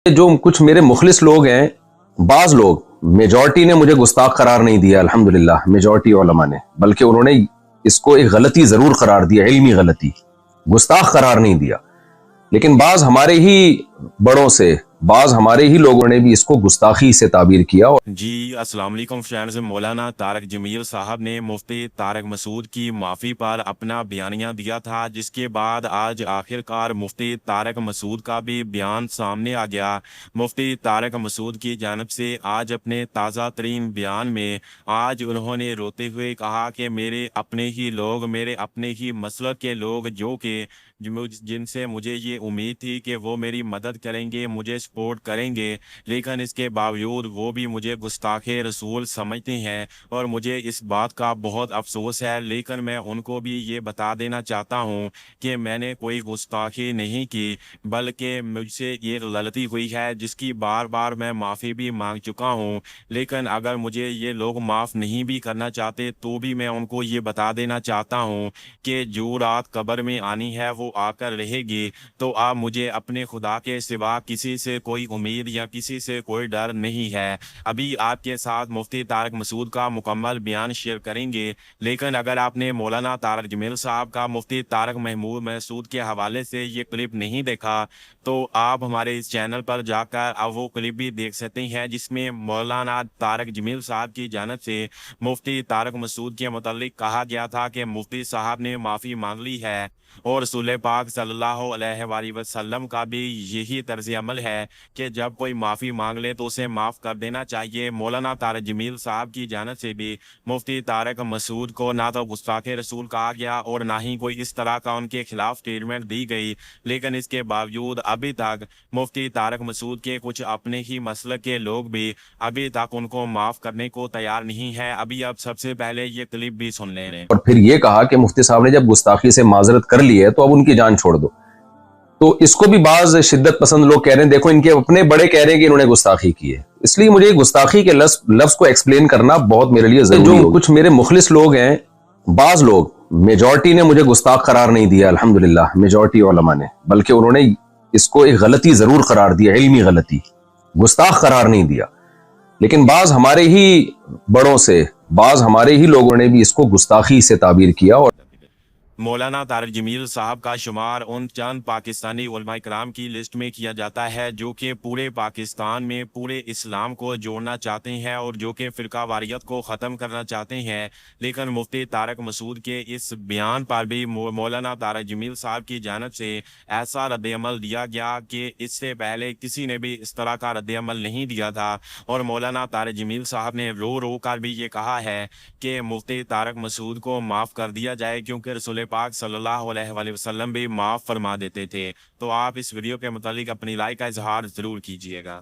جو کچھ میرے مخلص لوگ ہیں، بعض لوگ، میجورٹی نے مجھے گستاخ قرار نہیں دیا الحمدللہ، میجورٹی علماء نے، بلکہ انہوں نے اس کو ایک غلطی ضرور قرار دیا، علمی غلطی، گستاخ قرار نہیں دیا۔ لیکن بعض ہمارے ہی بڑوں سے، بعض ہمارے ہی لوگوں نے بھی اس کو گستاخی سے تعبیر کیا۔ جی السلام علیکم فرینڈز، مولانا طارق جمیل صاحب نے مفتی طارق مسعود کی معافی پر اپنا بیانیہ دیا تھا، جس کے بعد آج آخر کار مفتی طارق مسعود کا بھی بیان سامنے آ گیا۔ مفتی طارق مسعود کی جانب سے آج اپنے تازہ ترین بیان میں آج انہوں نے روتے ہوئے کہا کہ میرے اپنے ہی لوگ، میرے اپنے ہی مسلک کے لوگ جو کہ جن سے مجھے یہ امید تھی کہ وہ میری مدد کریں گے، مجھے سپورٹ کریں گے، لیکن اس کے باوجود وہ بھی مجھے گستاخ رسول سمجھتے ہیں اور مجھے اس بات کا بہت افسوس ہے۔ لیکن میں ان کو بھی یہ بتا دینا چاہتا ہوں کہ میں نے کوئی گستاخی نہیں کی، بلکہ مجھ سے یہ غلطی ہوئی ہے جس کی بار بار میں معافی بھی مانگ چکا ہوں۔ لیکن اگر مجھے یہ لوگ معاف نہیں بھی کرنا چاہتے تو بھی میں ان کو یہ بتا دینا چاہتا ہوں کہ جو رات قبر میں آنی ہے وہ آ کر رہے گی، تو آپ مجھے اپنے خدا کے سوا کسی سے کوئی امید یا کسی سے کوئی ڈر نہیں ہے۔ ابھی آپ کے ساتھ مفتی طارق مسعود کا مکمل بیان شیئر کریں گے، لیکن اگر آپ نے مولانا طارق جمیل صاحب کا مفتی طارق مسعود کے حوالے سے یہ کلپ نہیں دیکھا تو آپ ہمارے اس چینل پر جا کر اب وہ کلپ بھی دیکھ سکتے ہیں، جس میں مولانا طارق جمیل صاحب کی جانب سے مفتی طارق مسعود کے متعلق کہا گیا تھا کہ مفتی صاحب نے معافی مانگ لی ہے، اور رسول پاک صلی اللہ علیہ وآلہ وسلم کا بھی یہی طرز عمل ہے کہ جب کوئی معافی مانگ لے تو اسے معاف کر دینا چاہیے۔ مولانا طارق جمیل صاحب کی جانب سے بھی مفتی طارق مسعود کو نہ تو گستاخ رسول کہا گیا اور نہ ہی کوئی اس طرح کا ان کے خلاف اسٹیٹمنٹ دی گئی، لیکن اس کے باوجود ابھی تک مفتی طارق مسعود کے کچھ اپنے ہی مسلک کے لوگ بھی ابھی تک ان کو معاف کرنے کو تیار نہیں ہے۔ ابھی اب سب سے پہلے یہ کلپ بھی سن لے رہے ہیں۔ اور پھر یہ کہا کہ مفتی صاحب نے جب گستاخی سے معذرت کر لی ہے تو اب ان کی جان چھوڑ دو۔ تو اس کو بھی بعض شدت پسند لوگ کہہ رہے ہیں، دیکھو ان کے اپنے بڑے کہہ رہے ہیں کہ انہوں نے گستاخی کی ہے، اس لیے مجھے گستاخی کے لفظ کو ایکسپلین کرنا بہت میرے لیے ضروری ہے۔ جو کچھ میرے مخلص لوگ ہیں، بعض لوگ، میجورٹی نے مجھے گستاخ قرار نہیں دیا الحمدللہ، میجورٹی علماء نے، بلکہ انہوں نے اس کو ایک غلطی ضرور قرار دیا، علمی غلطی، گستاخ قرار نہیں دیا۔ لیکن بعض ہمارے ہی بڑوں سے، بعض ہمارے ہی لوگوں نے بھی اس کو گستاخی سے تعبیر کیا۔ اور مولانا طارق جمیل صاحب کا شمار ان چند پاکستانی علماء کرام کی لسٹ میں کیا جاتا ہے جو کہ پورے پاکستان میں پورے اسلام کو جوڑنا چاہتے ہیں اور جو کہ فرقہ واریت کو ختم کرنا چاہتے ہیں، لیکن مفتی طارق مسعود کے اس بیان پر بھی مولانا طارق جمیل صاحب کی جانب سے ایسا رد عمل دیا گیا کہ اس سے پہلے کسی نے بھی اس طرح کا رد عمل نہیں دیا تھا، اور مولانا طارق جمیل صاحب نے رو رو کر بھی یہ کہا ہے کہ مفتی طارق مسعود کو معاف کر دیا جائے، کیونکہ رسول پاک صلی اللہ علیہ وآلہ وسلم بھی معاف فرما دیتے تھے۔ تو آپ اس ویڈیو کے متعلق اپنی رائے کا اظہار ضرور کیجیے گا۔